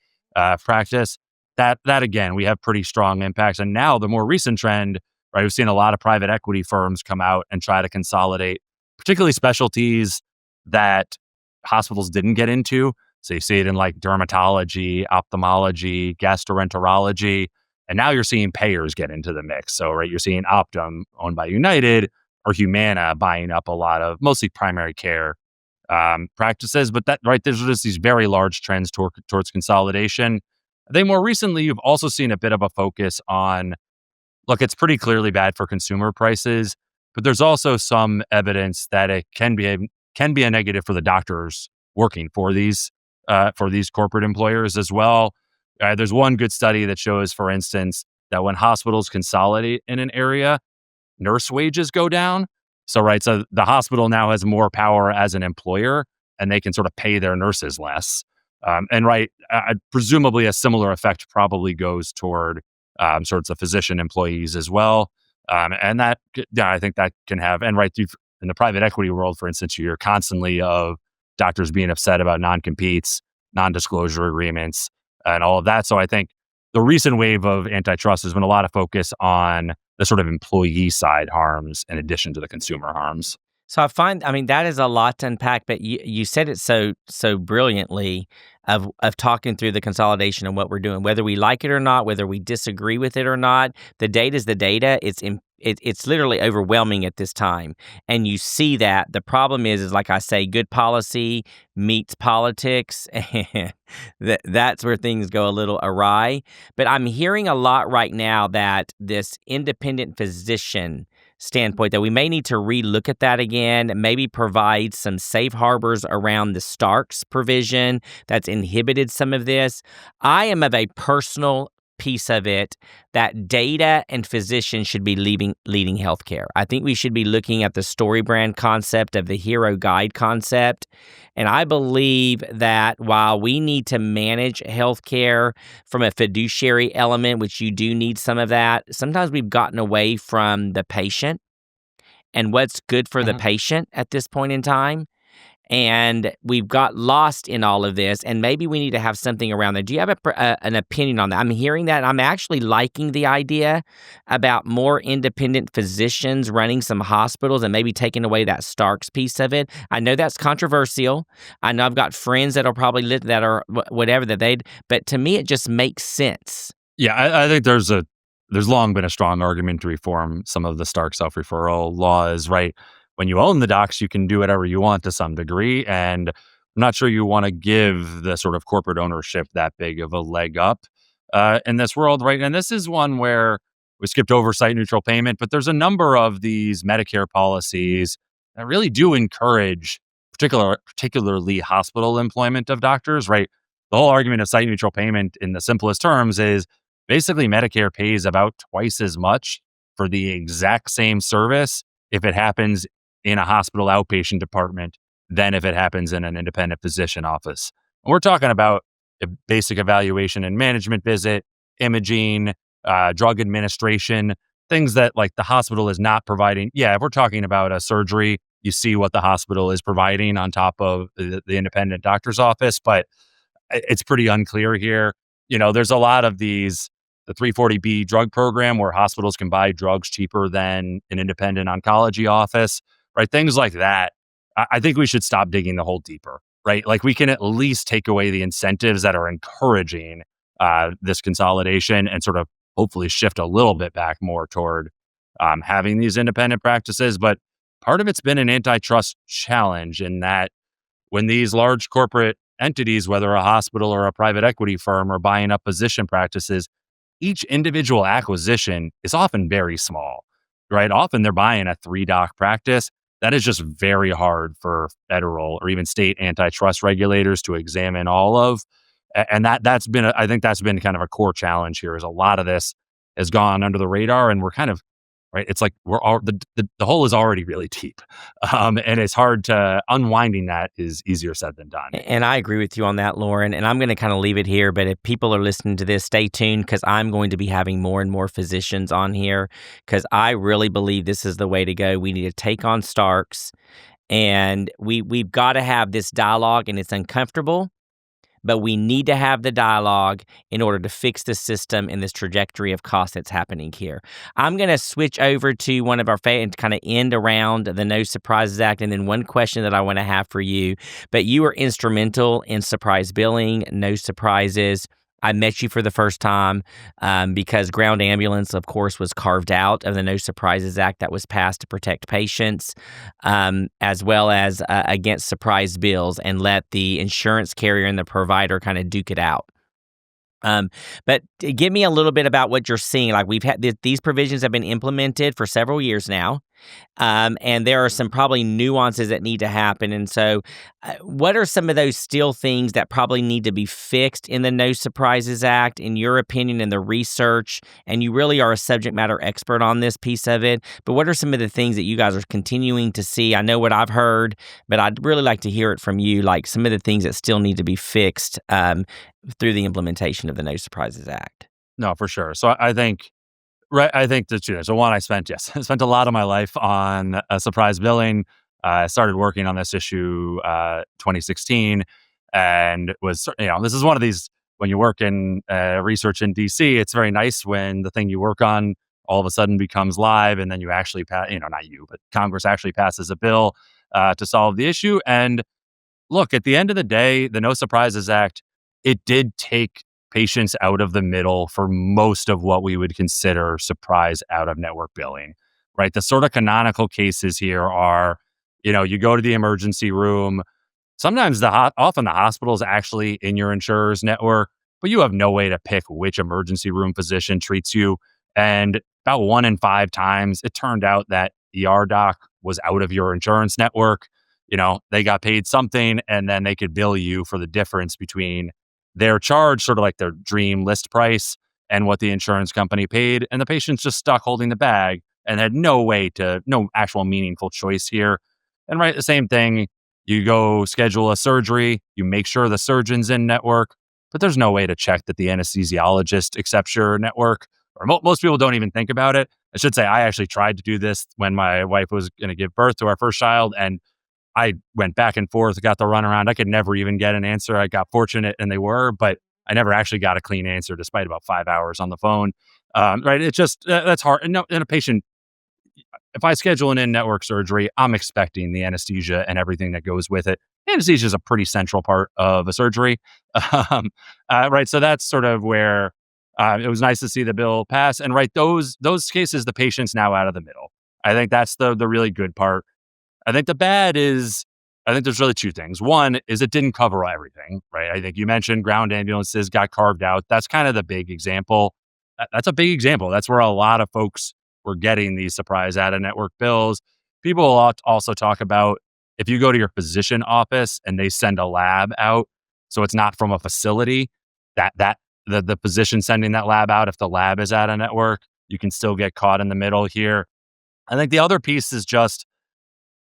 practice. That again, we have pretty strong impacts. And now the more recent trend, right, we've seen a lot of private equity firms come out and try to consolidate, particularly specialties that hospitals didn't get into. So you see it in like dermatology, ophthalmology, gastroenterology, And now you're seeing payers get into the mix. So, right, you're seeing Optum, owned by United, or Humana buying up a lot of mostly primary care practices. But that, right, there's just these very large trends towards consolidation. I think more recently, you've also seen a bit of a focus on, look, it's pretty clearly bad for consumer prices, but there's also some evidence that it can be a negative for the doctors working for these corporate employers as well. There's one good study that shows, for instance, that when hospitals consolidate in an area, nurse wages go down. So, right, so the hospital now has more power as an employer, and they can sort of pay their nurses less. And right, presumably a similar effect probably goes toward sorts of physician employees as well. And that, yeah, I think that can have, and right, in the private equity world, for instance, you hear constantly of doctors being upset about non-competes, non-disclosure agreements, and all of that. So I think the recent wave of antitrust has been a lot of focus on the sort of employee side harms in addition to the consumer harms. So I mean, that is a lot to unpack, but you said it so brilliantly of talking through the consolidation and what we're doing, whether we like it or not, whether we disagree with it or not. The data is the data. It's literally overwhelming at this time, and you see that. The problem is like I say, good policy meets politics, and that's where things go a little awry. But I'm hearing a lot right now that this independent physician standpoint, that we may need to relook at that again, maybe provide some safe harbors around the Starks provision that's inhibited some of this. I am of a personal piece of it that data and physicians should be leading healthcare. I think we should be looking at the story brand concept of the hero guide concept. And I believe that while we need to manage healthcare from a fiduciary element, which you do need some of that, sometimes we've gotten away from the patient and what's good for the patient at this point in time. And we've got lost in all of this, and maybe we need to have something around there. Do you have an opinion on that? I'm hearing that. I'm actually liking the idea about more independent physicians running some hospitals and maybe taking away that Starks piece of it. I know that's controversial. I know I've got friends that are probably that are whatever that they'd, but to me, it just makes sense. Yeah, I think there's long been a strong argument to reform some of the Stark self-referral laws, right? When you own the docs, you can do whatever you want to some degree. And I'm not sure you want to give the sort of corporate ownership that big of a leg up in this world, right? And this is one where we skipped over site neutral payment, but there's a number of these Medicare policies that really do encourage particularly hospital employment of doctors, right? The whole argument of site neutral payment in the simplest terms is basically Medicare pays about twice as much for the exact same service if it happens in a hospital outpatient department than if it happens in an independent physician office. And we're talking about a basic evaluation and management visit, imaging, drug administration, things that like the hospital is not providing. Yeah, if we're talking about a surgery, you see what the hospital is providing on top of the independent doctor's office, but it's pretty unclear here. You know, there's a lot of the 340B drug program where hospitals can buy drugs cheaper than an independent oncology office, right? Things like that. I think we should stop digging the hole deeper, right? Like we can at least take away the incentives that are encouraging this consolidation and sort of hopefully shift a little bit back more toward having these independent practices. But part of it's been an antitrust challenge in that when these large corporate entities, whether a hospital or a private equity firm, are buying up physician practices, each individual acquisition is often very small, right? Often they're buying a 3-doc practice. That is just very hard for federal or even state antitrust regulators to examine all of. And that's been, I think that's been kind of a core challenge here is a lot of this has gone under the radar and we're kind of, right? It's like the hole is already really deep. And it's hard to, unwinding that is easier said than done. And I agree with you on that, Loren. And I'm going to kind of leave it here. But if people are listening to this, stay tuned because I'm going to be having more and more physicians on here because I really believe this is the way to go. We need to take on Starks and we've got to have this dialogue, and it's uncomfortable. But we need to have the dialogue in order to fix the system and this trajectory of cost that's happening here. I'm going to switch over to one of our and kind of end around the No Surprises Act. And then one question that I want to have for you. But you were instrumental in surprise billing, no surprises. I met you for the first time because ground ambulance, of course, was carved out of the No Surprises Act that was passed to protect patients, as well as against surprise bills and let the insurance carrier and the provider kind of duke it out. But give me a little bit about what you're seeing. Like we've had these provisions have been implemented for several years now. And there are some probably nuances that need to happen. And so, what are some of those still things that probably need to be fixed in the No Surprises Act, in your opinion, in the research? And you really are a subject matter expert on this piece of it. But what are some of the things that you guys are continuing to see? I know what I've heard, but I'd really like to hear it from you, like some of the things that still need to be fixed through the implementation of the No Surprises Act. No, for sure. So I think right. I think that, so one, I spent a lot of my life on surprise billing. I started working on this issue 2016, and was, this is one of these, when you work in research in DC, it's very nice when the thing you work on all of a sudden becomes live, and then you actually pass, not you, but Congress actually passes a bill to solve the issue. And look, at the end of the day, the No Surprises Act, it did take patients out of the middle for most of what we would consider surprise out of network billing, right? The sort of canonical cases here are, you go to the emergency room. Sometimes often the hospital is actually in your insurer's network, but you have no way to pick which emergency room physician treats you. And about 1 in 5 times, it turned out that ER doc was out of your insurance network. They got paid something, and then they could bill you for the difference between their charge, sort of like their dream list price, and what the insurance company paid. And the patient's just stuck holding the bag and had no actual meaningful choice here. And right, the same thing, you go schedule a surgery, you make sure the surgeon's in network, but there's no way to check that the anesthesiologist accepts your network. Or most people don't even think about it. I should say, I actually tried to do this when my wife was going to give birth to our first child, and I went back and forth, got the runaround. I could never even get an answer. I got fortunate, and they were, but I never actually got a clean answer despite about 5 hours on the phone. Right? It's just, that's hard. And, no, and a patient, if I schedule an in-network surgery, I'm expecting the anesthesia and everything that goes with it. Anesthesia is a pretty central part of a surgery. Right. So that's sort of where it was nice to see the bill pass. And right, those cases, the patient's now out of the middle. I think that's the really good part. I think the bad is, I think there's really two things. One is it didn't cover everything, right? I think you mentioned ground ambulances got carved out. That's kind of the big example. That's a big example. That's where a lot of folks were getting these surprise out-of-network bills. People also talk about, if you go to your physician office and they send a lab out, so it's not from a facility, the physician sending that lab out, if the lab is out of network, you can still get caught in the middle here. I think the other piece is just,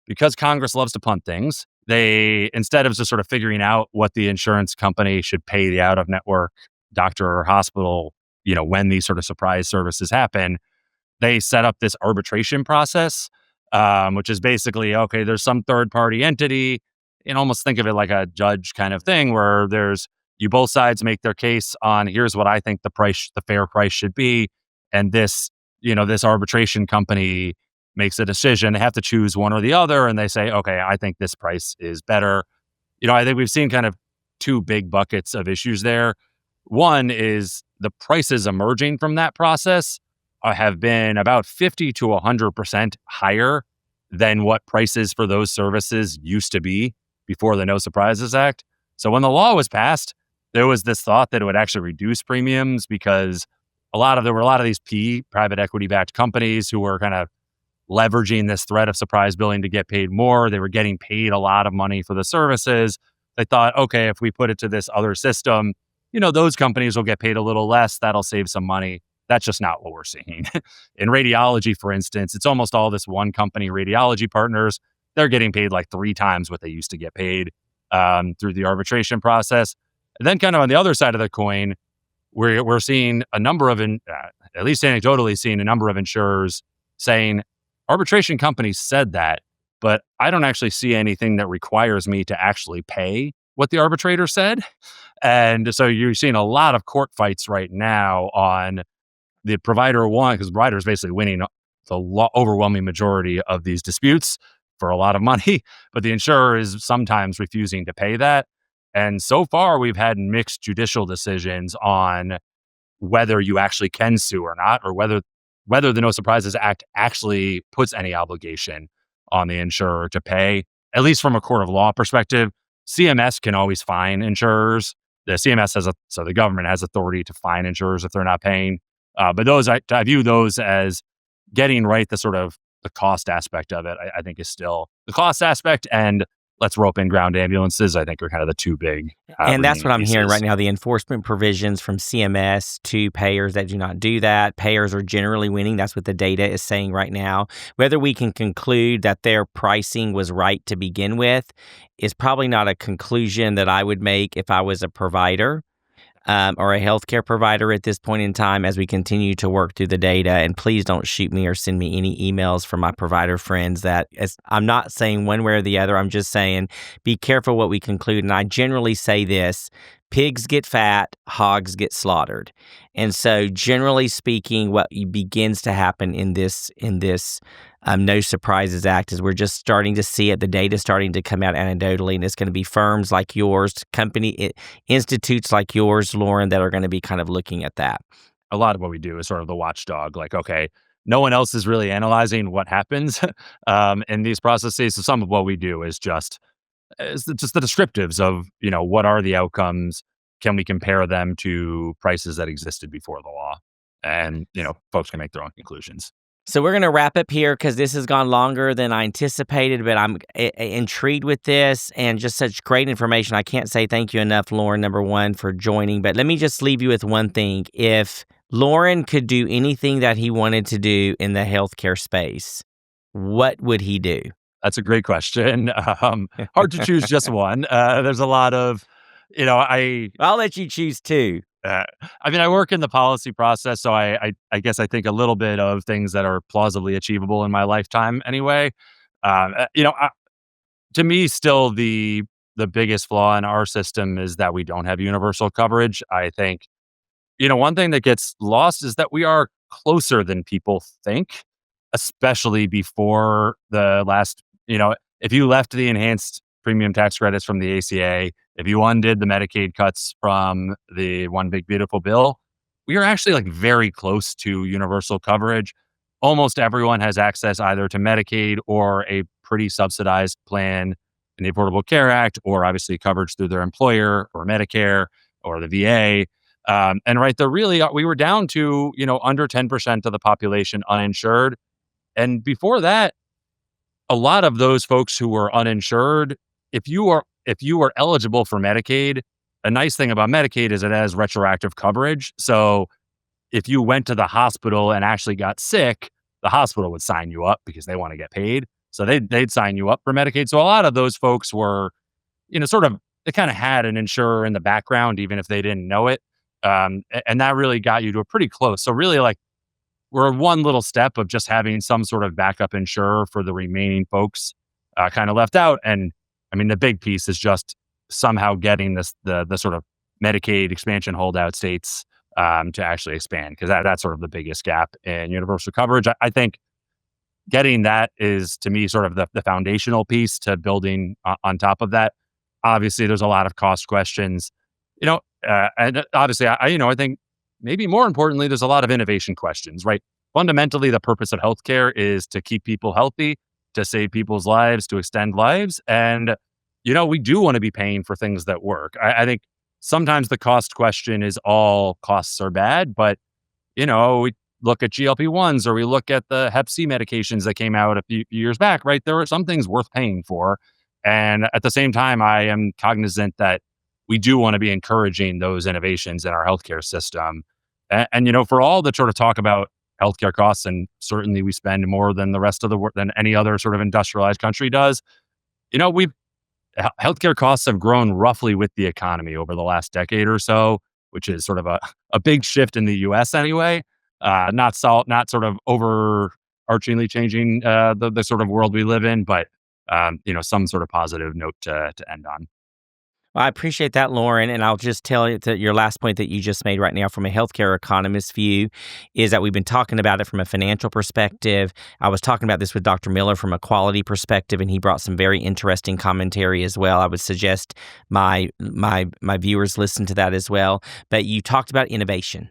because Congress loves to punt things, they, instead of just sort of figuring out what the insurance company should pay the out-of-network doctor or hospital, when these sort of surprise services happen, they set up this arbitration process, which is basically, okay, there's some third-party entity, and almost think of it like a judge kind of thing, where you both sides make their case on, here's what I think the fair price should be, and this arbitration company makes a decision. They have to choose one or the other, and they say, okay, I think this price is better. I think we've seen kind of two big buckets of issues there. One is the prices emerging from that process have been about 50 to 100% higher than what prices for those services used to be before the No Surprises Act. So when the law was passed, there was this thought that it would actually reduce premiums, because there were a lot of these private equity backed companies who were kind of leveraging this threat of surprise billing to get paid more. They were getting paid a lot of money for the services. They thought, okay, if we put it to this other system, those companies will get paid a little less. That'll save some money. That's just not what we're seeing. In radiology, for instance, it's almost all this one company, Radiology Partners. They're getting paid like 3 times what they used to get paid through the arbitration process. And then kind of on the other side of the coin, we're seeing a number of, at least anecdotally, seeing a number of insurers saying, arbitration companies said that, but I don't actually see anything that requires me to actually pay what the arbitrator said. And so you're seeing a lot of court fights right now on the provider one, because the provider is basically winning the overwhelming majority of these disputes for a lot of money, but the insurer is sometimes refusing to pay that. And so far, we've had mixed judicial decisions on whether you actually can sue or not, or whether the No Surprises Act actually puts any obligation on the insurer to pay. At least from a court of law perspective, CMS can always fine insurers. The CMS so the government has authority to fine insurers if they're not paying. But those I view those as getting right the sort of the cost aspect of it. I think is still the cost aspect, and let's rope in ground ambulances. I think are kind of the two big And that's remaining what I'm hearing right pieces. now, the enforcement provisions from CMS to payers that do not do that. Payers are generally winning. That's what the data is saying right now. Whether we can conclude that their pricing was right to begin with is probably not a conclusion that I would make if I was a provider. Or a healthcare provider at this point in time as we continue to work through the data. And please don't shoot me or send me any emails from my provider friends I'm not saying one way or the other. I'm just saying be careful what we conclude. And I generally say this: pigs get fat, hogs get slaughtered. And so generally speaking, what begins to happen in this No Surprises Act is we're just starting to see it. The data starting to come out anecdotally, and it's going to be firms like yours, institutes like yours, Loren, that are going to be kind of looking at that. A lot of what we do is sort of the watchdog. Like, okay, no one else is really analyzing what happens in these processes. So some of what we do is just the descriptives of what are the outcomes. Can we compare them to prices that existed before the law? And folks can make their own conclusions. So we're going to wrap up here because this has gone longer than I anticipated, but I'm intrigued with this and just such great information. I can't say thank you enough, Loren, number one, for joining. But let me just leave you with one thing. If Loren could do anything that he wanted to do in the healthcare space, what would he do? That's a great question. Hard to choose just one. There's a lot of, I'll let you choose two. I work in the policy process, so I guess I think a little bit of things that are plausibly achievable in my lifetime anyway. To me, still the biggest flaw in our system is that we don't have universal coverage. I think, one thing that gets lost is that we are closer than people think, especially before the last, if you left the enhanced premium tax credits from the ACA, if you undid the Medicaid cuts from the One Big Beautiful Bill, we are actually like very close to universal coverage. Almost everyone has access either to Medicaid or a pretty subsidized plan in the Affordable Care Act, or obviously coverage through their employer or Medicare or the VA. And right there, really, we were down to, under 10% of the population uninsured. And before that, a lot of those folks who were uninsured, if you are eligible for Medicaid, a nice thing about Medicaid is it has retroactive coverage. So if you went to the hospital and actually got sick, the hospital would sign you up because they want to get paid. So they'd sign you up for Medicaid. So a lot of those folks were, they kind of had an insurer in the background, even if they didn't know it. And that really got you to a pretty close. So really, like, we're one little step of just having some sort of backup insurer for the remaining folks kind of left out. And the big piece is just somehow getting the sort of Medicaid expansion holdout states to actually expand, because that's sort of the biggest gap in universal coverage. I think getting that is, to me, sort of the foundational piece to building on top of that. Obviously, there's a lot of cost questions, and obviously, I think maybe more importantly, there's a lot of innovation questions, right? Fundamentally, the purpose of healthcare is to keep people healthy, to save people's lives, to extend lives. And, we do want to be paying for things that work. I think sometimes the cost question is all costs are bad, but, we look at GLP-1s or we look at the Hep C medications that came out a few years back, right? There are some things worth paying for. And at the same time, I am cognizant that we do want to be encouraging those innovations in our healthcare system. And for all the sort of talk about healthcare costs, and certainly we spend more than the rest of the world, than any other sort of industrialized country does, healthcare costs have grown roughly with the economy over the last decade or so, which is sort of a big shift in the US anyway. Not sort of overarchingly changing the sort of world we live in, but some sort of positive note to end on. Well, I appreciate that, Lauren. And I'll just tell you that your last point that you just made right now from a healthcare economist view is that we've been talking about it from a financial perspective. I was talking about this with Dr. Miller from a quality perspective, and he brought some very interesting commentary as well. I would suggest my viewers listen to that as well. But you talked about innovation.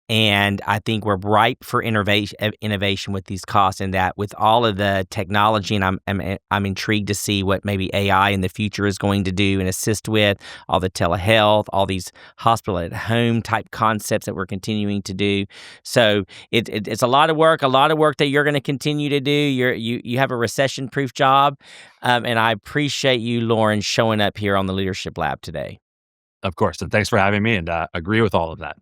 And I think we're ripe for innovation with these costs, and that with all of the technology, and I'm intrigued to see what maybe AI in the future is going to do and assist with all the telehealth, all these hospital at home type concepts that we're continuing to do. So it's a lot of work that you're going to continue to do. You have a recession proof job, and I appreciate you, Lauren, showing up here on the Leadership Lab today. Of course. And thanks for having me, and agree with all of that.